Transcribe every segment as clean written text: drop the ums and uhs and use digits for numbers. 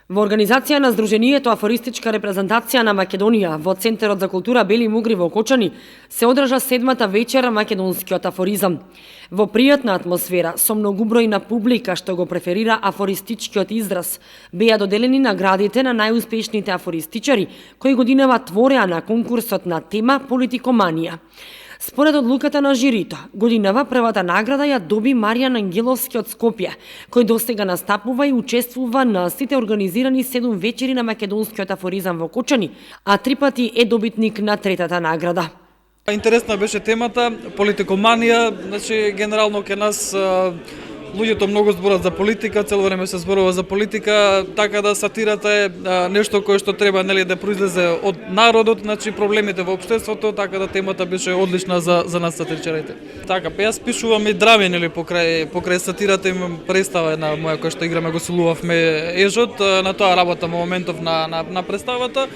Во организација на Сдруженијето Афористичка репрезентација на Македонија во Центарот за култура Бели Мугри во Кочани се одржа 7-та вечера Македонскиот афоризам. Во пријатна атмосфера, со многубројна публика што го преферира афористичкиот израз, беа доделени наградите на најуспешните афористичари кои годинава твореа на конкурсот на тема Политикоманија. Според одлуката на жирито, годинава првата награда ја доби Маријан Ангеловски од Скопје, кој достига настапува и учествува на сите организирани 7 вечери на македонскиот афоризам во Кочани, а 3 пати е добитник на 3-та награда. Интересна беше темата, политикоманија, значи генерално ке нас луѓето многу зборат за политика, цело време се зборува за политика, така да сатирата е нешто кое што треба да произлезе од народот, значи проблемите во општеството, така да темата беше одлична за нас сатиричарите. Така, јас пишувам и драми покрај сатирата, имам представа една моја која што играме го силувавме Ежот, на тоа работам во моментов на представата.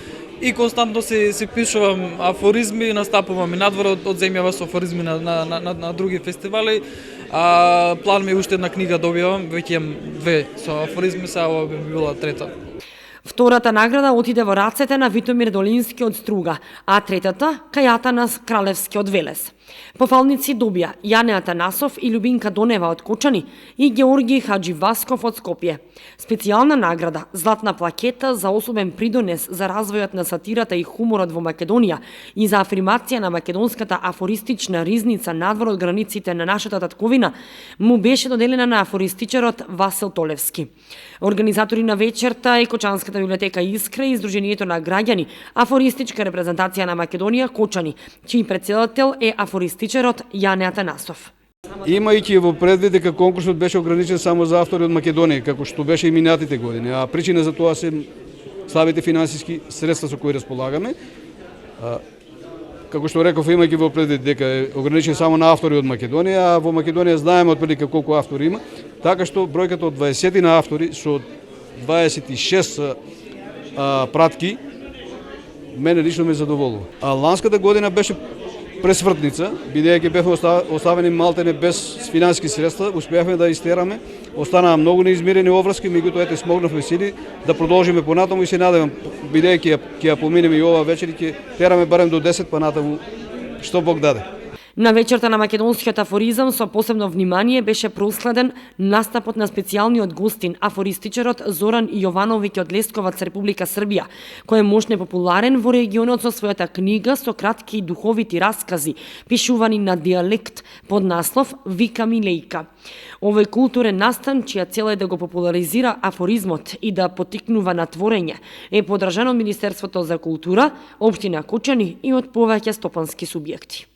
И константно си пишувам афоризми, настапувам и надвор од земјава со афоризми на други фестивали. План ми уште една книга добивам, веќе имам 2 со афоризми, сега ова би била 3-та. Втората награда отиде во рацете на Витомир Долински од Струга, а 3-та кај Атанас Кралевски од Велес. Пофалници добија Јане Атанасов и Љубинка Донева од Кочани и Георги Хадживасков од Скопје. Специјална награда, златна плакета за особен придонес за развојот на сатирата и хуморот во Македонија и за афирмација на македонската афористична ризница надвор од границите на нашата татковина, му беше доделена на афористичарот Васил Толевски. Организатори на вечерта е Кочанската библиотека Искра и Сдруженијето на граѓани Афористичка репрезентација на Македонија Кочани, чиј претседател е афористичарот Јане Атанасов. Имајќи во предвид дека конкурсот беше ограничен само за автори од Македонија, како што беше и минатите години, а причина за тоа се слабите финансиски средства со кои располагаме. Како што реков, имајќи во предвид дека е ограничен само на автори од Македонија, а во Македонија знаеме отприлика колку автори има, така што бројката од 20 на автори со 26 пратки мене лично ме задоволува. А ланската година беше пресвртница, бидејќи бевме оставени малтене без финансиски средства, успеавме да истераме, останаа многу неизмирени обврски, меѓутоа ете смогнавме сили да продолжиме понатаму и се надевам, бидејќи ќе ја поминеме и ова вечер, ќе тераме барем до 10 понатаму, што Бог даде. На вечерта на македонскиот афоризам со посебно внимание беше проследен настапот на специјалниот гостин, афористичарот Зоран Јовановиќ од Лесковац, Република Србија, кој е можне популарен во регионот со својата книга со кратки и духовити раскази, пишувани на дијалект под наслов Вика Милејка. Овој културен настан, чија цел е да го популаризира афоризмот и да потикнува на творење, е поддржан од Министерството за култура, општина Кочани и од повеќе стопански субјекти.